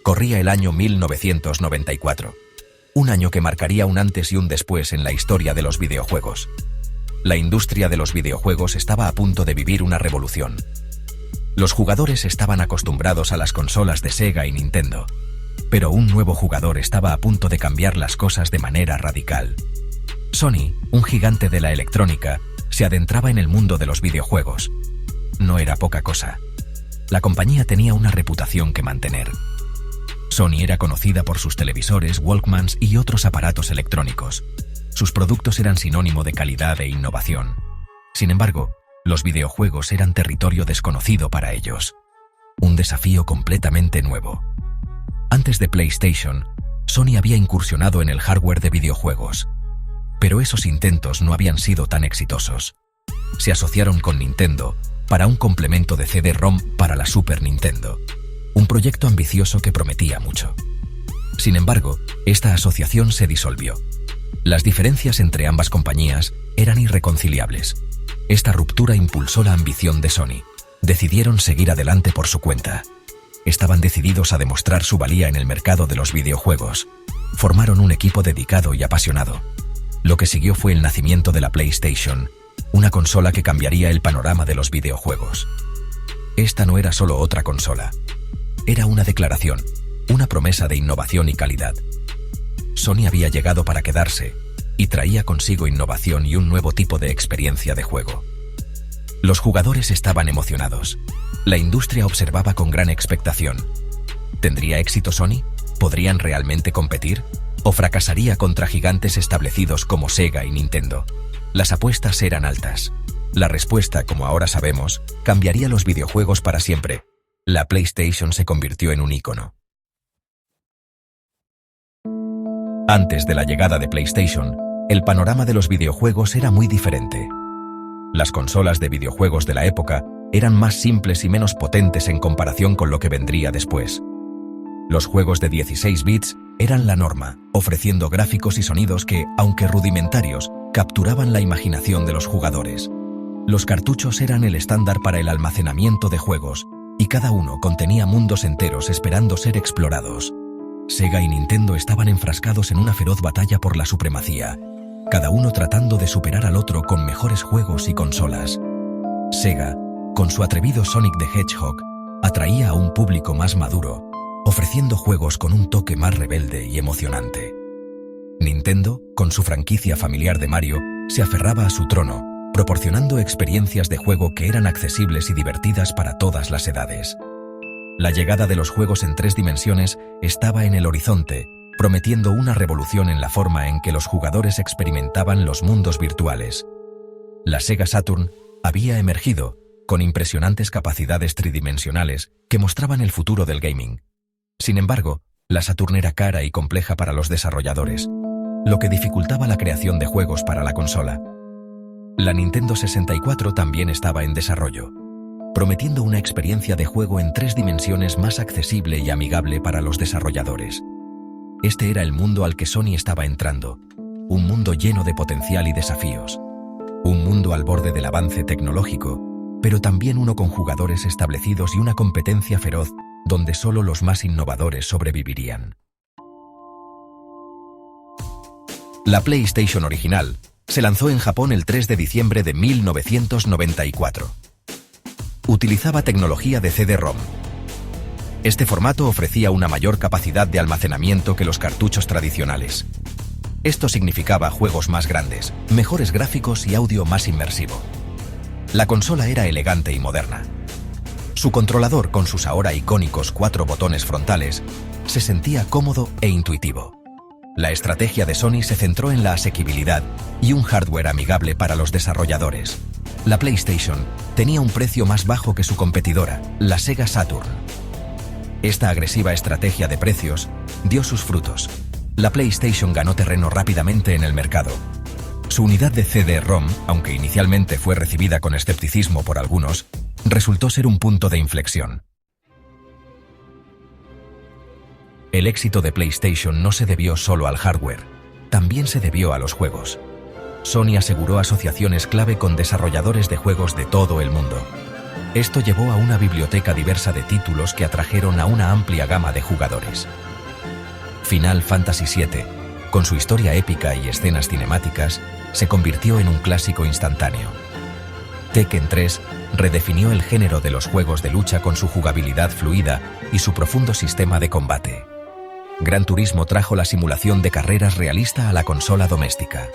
Corría el año 1994, un año que marcaría un antes y un después en la historia de los videojuegos. La industria de los videojuegos estaba a punto de vivir una revolución. Los jugadores estaban acostumbrados a las consolas de Sega y Nintendo, pero un nuevo jugador estaba a punto de cambiar las cosas de manera radical. Sony, un gigante de la electrónica, se adentraba en el mundo de los videojuegos. No era poca cosa. La compañía tenía una reputación que mantener. Sony era conocida por sus televisores, Walkmans y otros aparatos electrónicos. Sus productos eran sinónimo de calidad e innovación. Sin embargo, los videojuegos eran territorio desconocido para ellos. Un desafío completamente nuevo. Antes de PlayStation, Sony había incursionado en el hardware de videojuegos. Pero esos intentos no habían sido tan exitosos. Se asociaron con Nintendo para un complemento de CD-ROM para la Super Nintendo. Un proyecto ambicioso que prometía mucho. Sin embargo, esta asociación se disolvió. Las diferencias entre ambas compañías eran irreconciliables. Esta ruptura impulsó la ambición de Sony. Decidieron seguir adelante por su cuenta. Estaban decididos a demostrar su valía en el mercado de los videojuegos. Formaron un equipo dedicado y apasionado. Lo que siguió fue el nacimiento de la PlayStation, una consola que cambiaría el panorama de los videojuegos. Esta no era solo otra consola. Era una declaración, una promesa de innovación y calidad. Sony había llegado para quedarse y traía consigo innovación y un nuevo tipo de experiencia de juego. Los jugadores estaban emocionados. La industria observaba con gran expectación. ¿Tendría éxito Sony? ¿Podrían realmente competir? ¿O fracasaría contra gigantes establecidos como Sega y Nintendo? Las apuestas eran altas. La respuesta, como ahora sabemos, cambiaría los videojuegos para siempre. La PlayStation se convirtió en un ícono. Antes de la llegada de PlayStation, el panorama de los videojuegos era muy diferente. Las consolas de videojuegos de la época eran más simples y menos potentes en comparación con lo que vendría después. Los juegos de 16 bits eran la norma, ofreciendo gráficos y sonidos que, aunque rudimentarios, capturaban la imaginación de los jugadores. Los cartuchos eran el estándar para el almacenamiento de juegos, y cada uno contenía mundos enteros esperando ser explorados. Sega y Nintendo estaban enfrascados en una feroz batalla por la supremacía, cada uno tratando de superar al otro con mejores juegos y consolas. Sega, con su atrevido Sonic the Hedgehog, atraía a un público más maduro, ofreciendo juegos con un toque más rebelde y emocionante. Nintendo, con su franquicia familiar de Mario, se aferraba a su trono, proporcionando experiencias de juego que eran accesibles y divertidas para todas las edades. La llegada de los juegos en 3 dimensiones estaba en el horizonte, prometiendo una revolución en la forma en que los jugadores experimentaban los mundos virtuales. La Sega Saturn había emergido, con impresionantes capacidades tridimensionales que mostraban el futuro del gaming. Sin embargo, la Saturn era cara y compleja para los desarrolladores, lo que dificultaba la creación de juegos para la consola. La Nintendo 64 también estaba en desarrollo, prometiendo una experiencia de juego en 3 dimensiones más accesible y amigable para los desarrolladores. Este era el mundo al que Sony estaba entrando, un mundo lleno de potencial y desafíos. Un mundo al borde del avance tecnológico, pero también uno con jugadores establecidos y una competencia feroz donde solo los más innovadores sobrevivirían. La PlayStation original se lanzó en Japón el 3 de diciembre de 1994. Utilizaba tecnología de CD-ROM. Este formato ofrecía una mayor capacidad de almacenamiento que los cartuchos tradicionales. Esto significaba juegos más grandes, mejores gráficos y audio más inmersivo. La consola era elegante y moderna. Su controlador, con sus ahora icónicos 4 botones frontales, se sentía cómodo e intuitivo. La estrategia de Sony se centró en la asequibilidad y un hardware amigable para los desarrolladores. La PlayStation tenía un precio más bajo que su competidora, la Sega Saturn. Esta agresiva estrategia de precios dio sus frutos. La PlayStation ganó terreno rápidamente en el mercado. Su unidad de CD-ROM, aunque inicialmente fue recibida con escepticismo por algunos, resultó ser un punto de inflexión. El éxito de PlayStation no se debió solo al hardware, también se debió a los juegos. Sony aseguró asociaciones clave con desarrolladores de juegos de todo el mundo. Esto llevó a una biblioteca diversa de títulos que atrajeron a una amplia gama de jugadores. Final Fantasy VII, con su historia épica y escenas cinemáticas, se convirtió en un clásico instantáneo. Tekken 3 redefinió el género de los juegos de lucha con su jugabilidad fluida y su profundo sistema de combate. Gran Turismo trajo la simulación de carreras realista a la consola doméstica.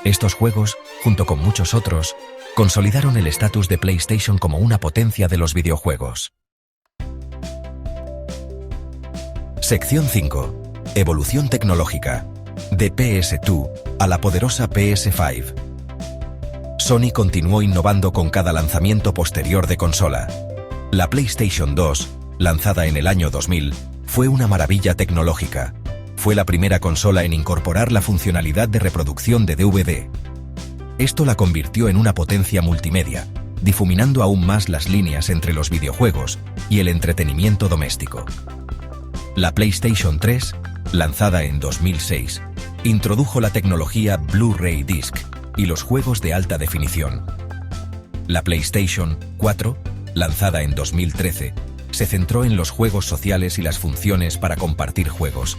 Estos juegos, junto con muchos otros, consolidaron el estatus de PlayStation como una potencia de los videojuegos. Sección 5. Evolución tecnológica. De PS2 a la poderosa PS5. Sony continuó innovando con cada lanzamiento posterior de consola. La PlayStation 2, lanzada en el año 2000, fue una maravilla tecnológica. Fue la primera consola en incorporar la funcionalidad de reproducción de DVD. Esto la convirtió en una potencia multimedia, difuminando aún más las líneas entre los videojuegos y el entretenimiento doméstico. La PlayStation 3, lanzada en 2006, introdujo la tecnología Blu-ray Disc y los juegos de alta definición. La PlayStation 4, lanzada en 2013, se centró en los juegos sociales y las funciones para compartir juegos.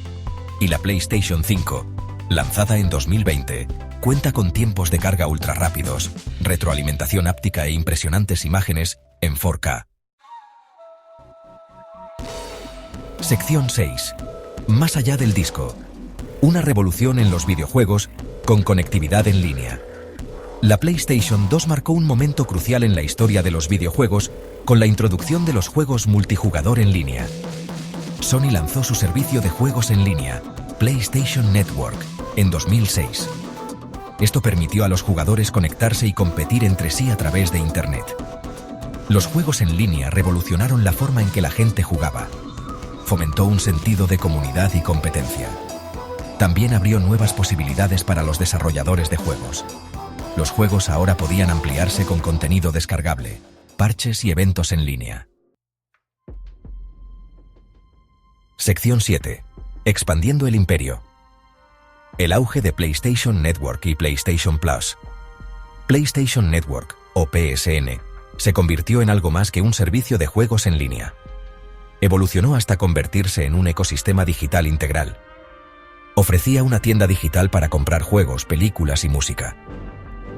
Y la PlayStation 5, lanzada en 2020, cuenta con tiempos de carga ultra rápidos, retroalimentación áptica e impresionantes imágenes en 4K. Sección 6. Más allá del disco. Una revolución en los videojuegos con conectividad en línea. La PlayStation 2 marcó un momento crucial en la historia de los videojuegos con la introducción de los juegos multijugador en línea. Sony lanzó su servicio de juegos en línea, PlayStation Network, en 2006. Esto permitió a los jugadores conectarse y competir entre sí a través de Internet. Los juegos en línea revolucionaron la forma en que la gente jugaba. Fomentó un sentido de comunidad y competencia. También abrió nuevas posibilidades para los desarrolladores de juegos. Los juegos ahora podían ampliarse con contenido descargable, parches y eventos en línea. Sección 7. Expandiendo el imperio. El auge de PlayStation Network y PlayStation Plus. PlayStation Network, o PSN, se convirtió en algo más que un servicio de juegos en línea. Evolucionó hasta convertirse en un ecosistema digital integral. Ofrecía una tienda digital para comprar juegos, películas y música.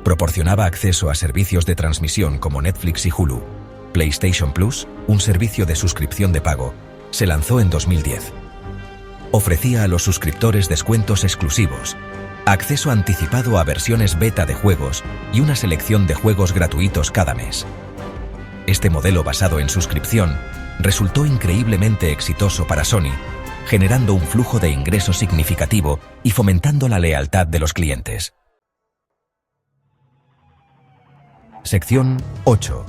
Proporcionaba acceso a servicios de transmisión como Netflix y Hulu. PlayStation Plus, un servicio de suscripción de pago, se lanzó en 2010. Ofrecía a los suscriptores descuentos exclusivos, acceso anticipado a versiones beta de juegos y una selección de juegos gratuitos cada mes. Este modelo basado en suscripción resultó increíblemente exitoso para Sony, generando un flujo de ingresos significativo y fomentando la lealtad de los clientes. Sección 8.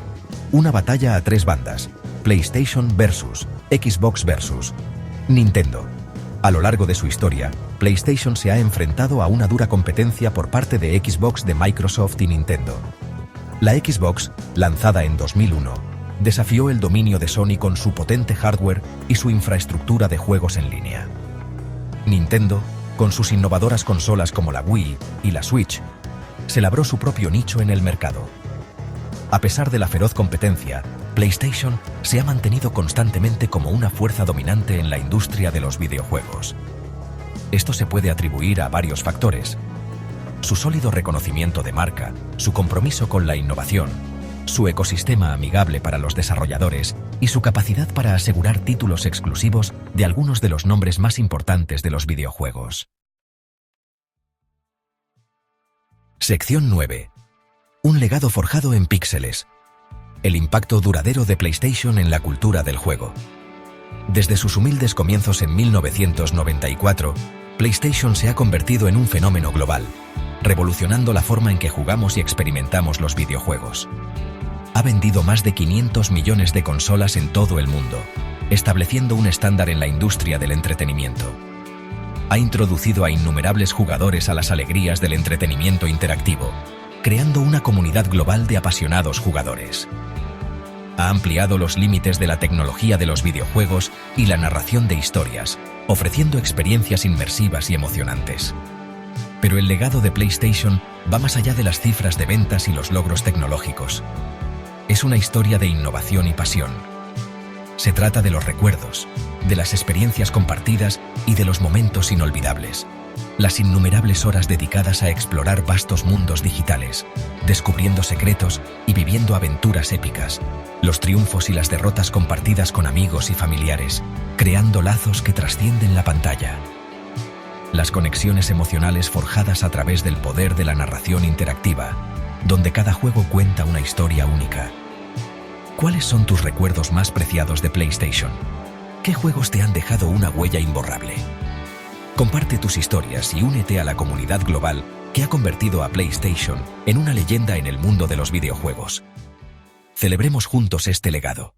Una batalla a tres bandas. PlayStation versus Xbox versus Nintendo. A lo largo de su historia, PlayStation se ha enfrentado a una dura competencia por parte de Xbox de Microsoft y Nintendo. La Xbox, lanzada en 2001, desafió el dominio de Sony con su potente hardware y su infraestructura de juegos en línea. Nintendo, con sus innovadoras consolas como la Wii y la Switch, se labró su propio nicho en el mercado. A pesar de la feroz competencia, PlayStation se ha mantenido constantemente como una fuerza dominante en la industria de los videojuegos. Esto se puede atribuir a varios factores: su sólido reconocimiento de marca, su compromiso con la innovación, su ecosistema amigable para los desarrolladores y su capacidad para asegurar títulos exclusivos de algunos de los nombres más importantes de los videojuegos. Sección 9. Un legado forjado en píxeles. El impacto duradero de PlayStation en la cultura del juego. Desde sus humildes comienzos en 1994, PlayStation se ha convertido en un fenómeno global, revolucionando la forma en que jugamos y experimentamos los videojuegos. Ha vendido más de 500 millones de consolas en todo el mundo, estableciendo un estándar en la industria del entretenimiento. Ha introducido a innumerables jugadores a las alegrías del entretenimiento interactivo, creando una comunidad global de apasionados jugadores. Ha ampliado los límites de la tecnología de los videojuegos y la narración de historias, ofreciendo experiencias inmersivas y emocionantes. Pero el legado de PlayStation va más allá de las cifras de ventas y los logros tecnológicos. Es una historia de innovación y pasión. Se trata de los recuerdos, de las experiencias compartidas y de los momentos inolvidables. Las innumerables horas dedicadas a explorar vastos mundos digitales, descubriendo secretos y viviendo aventuras épicas. Los triunfos y las derrotas compartidas con amigos y familiares, creando lazos que trascienden la pantalla. Las conexiones emocionales forjadas a través del poder de la narración interactiva, donde cada juego cuenta una historia única. ¿Cuáles son tus recuerdos más preciados de PlayStation? ¿Qué juegos te han dejado una huella imborrable? Comparte tus historias y únete a la comunidad global que ha convertido a PlayStation en una leyenda en el mundo de los videojuegos. Celebremos juntos este legado.